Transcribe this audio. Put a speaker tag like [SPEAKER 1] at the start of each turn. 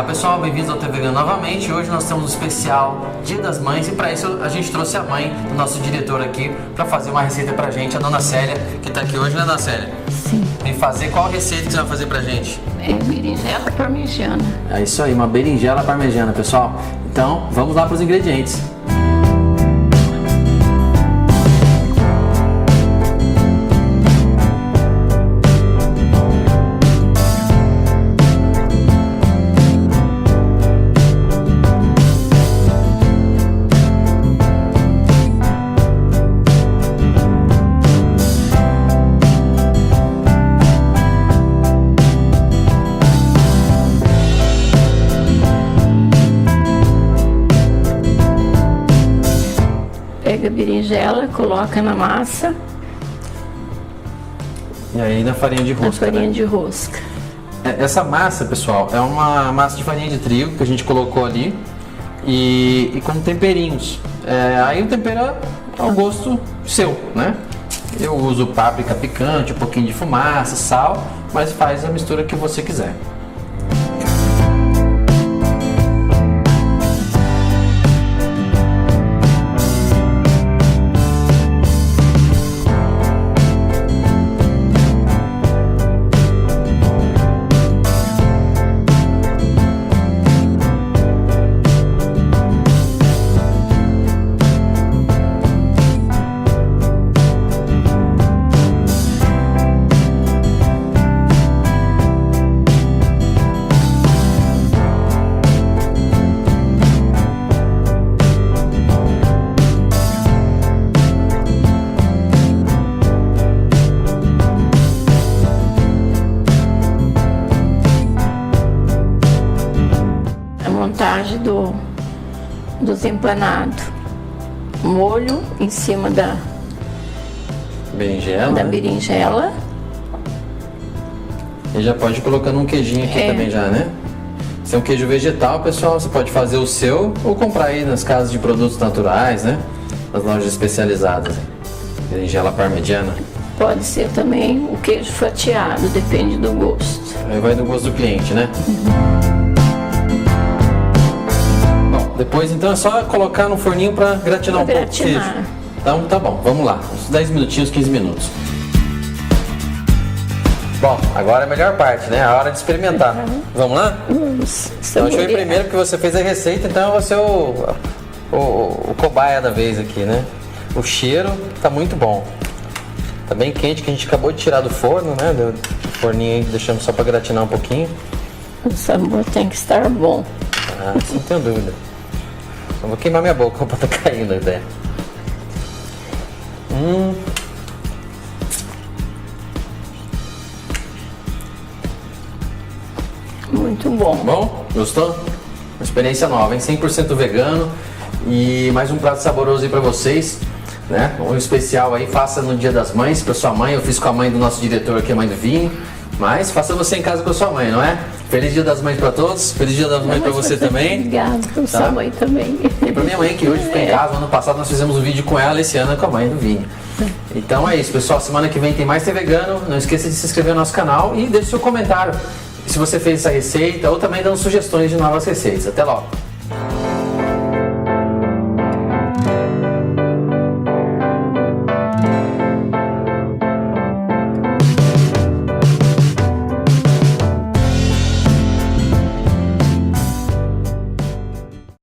[SPEAKER 1] pessoal, bem-vindos ao TV Vegano novamente. Hoje nós temos um especial Dia das Mães e para isso a gente trouxe a mãe do nosso diretor aqui para fazer uma receita pra gente, a dona Célia, que tá aqui hoje, né, dona Célia?
[SPEAKER 2] Sim.
[SPEAKER 1] E fazer qual receita que você vai fazer pra gente?
[SPEAKER 2] É berinjela parmegiana.
[SPEAKER 1] É isso aí, uma berinjela parmegiana, pessoal. Então, vamos lá para os ingredientes.
[SPEAKER 2] Pega a berinjela, coloca na massa,
[SPEAKER 1] E aí na farinha de
[SPEAKER 2] na
[SPEAKER 1] rosca,
[SPEAKER 2] farinha
[SPEAKER 1] né?
[SPEAKER 2] de rosca.
[SPEAKER 1] Essa massa, pessoal, é uma massa de farinha de trigo que a gente colocou ali e com temperinhos. Aí o tempero é ao gosto seu, né? Eu uso páprica picante, um pouquinho de fumaça, sal, mas faz a mistura que você quiser.
[SPEAKER 2] Montagem dos empanados. Molho em cima da
[SPEAKER 1] Berinjela, né?
[SPEAKER 2] berinjela.
[SPEAKER 1] E já pode ir colocando um queijinho aqui também já, né? Esse é um queijo vegetal, pessoal. Você pode fazer o seu ou comprar aí nas casas de produtos naturais, né? Nas lojas especializadas. Berinjela parmegiana.
[SPEAKER 2] Pode ser também o queijo fatiado, depende do gosto.
[SPEAKER 1] Aí vai do gosto do cliente, né? Bom, depois então é só colocar no forninho para gratinar um pouco o queijo. Então tá bom, vamos lá. Uns 10 minutinhos, 15 minutos. Bom, agora é a melhor parte, né? A hora de experimentar. Vamos lá?
[SPEAKER 2] Vamos.
[SPEAKER 1] Então, deixa eu ir primeiro porque você fez a receita, então eu vou ser o cobaia da vez aqui, né? O cheiro tá muito bom. Tá bem quente, que a gente acabou de tirar do forno, né? Do forninho aí, deixamos só para gratinar um pouquinho.
[SPEAKER 2] O sabor tem que estar bom.
[SPEAKER 1] Ah, não tenho dúvida. Eu vou queimar minha boca para tá caindo até.
[SPEAKER 2] Muito bom.
[SPEAKER 1] Bom, gostou? Uma experiência nova, hein? 100% vegano e mais um prato saboroso aí pra vocês, né? Um especial aí, faça no Dia das Mães pra sua mãe. Eu fiz com a mãe do nosso diretor aqui, a mãe do Vini, mas faça você em casa com a sua mãe, não é? Feliz Dia das Mães pra todos, feliz Dia das Mães pra você também.
[SPEAKER 2] Obrigada, pra sua mãe também.
[SPEAKER 1] E pra minha mãe que hoje ficou em casa. Ano passado nós fizemos um vídeo com ela, esse ano com a mãe do Vini. Então é isso, pessoal, semana que vem tem mais TV Vegano. Não esqueça de se inscrever no nosso canal e deixe seu comentário se você fez essa receita ou também dando sugestões de novas receitas. Até logo!